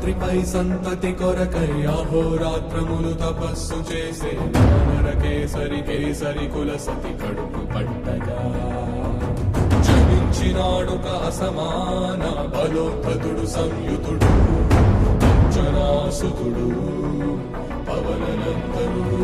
రాత్రిపై సంతతి కొరకై అహోరాత్రములు తపస్సు చేసే వానర కేసరి కేసరి కుల సతి కడుపు పట్టగా జనించినాడుక అసమాన బలోద్ధతుడు సంయుతుడు అంజనాసుతుడు పవననందనుడు.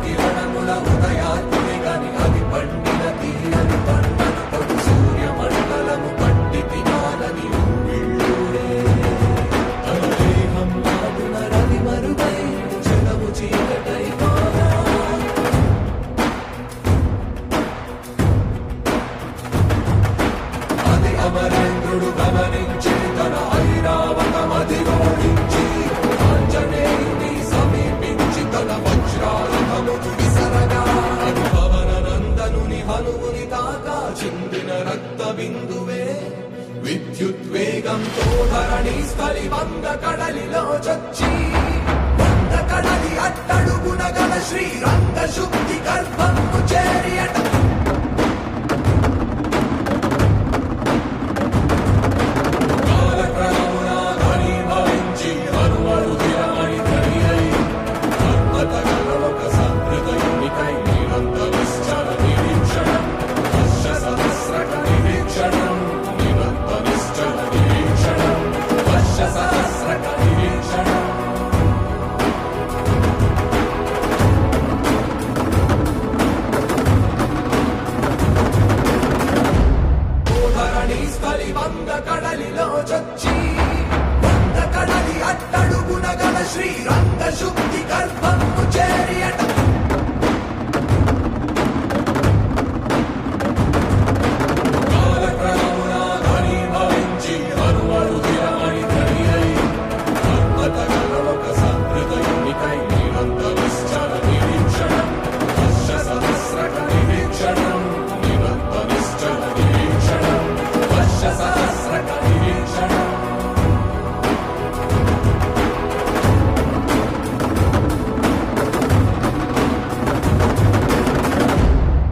కిరణముల ఉదయాత్మి గని అది పండిన తీరని పంటను కొడు సూర్యమండలము పట్టి తినాలని ఉవ్విళ్ళూరే. తన దేహం నాటున రవి మరుగై జగము చీకటై మారా. అది అమరేంద్రుడు గమనించి తన ఐరావతమది ఓడించి ఆంజనేయుని సమీపించి తన వజ్రాయుధమును విసరగా అది పవననందనుని హనుముని తాకా చిందిన రక్త బిందువే విద్యుద్వేగంతో ధరణి స్థలి వంద కడలిలో చొచ్చి వంద కడలి అట్టడుగున గల శ్రీరంగ శుద్ధి గర్భము చేరి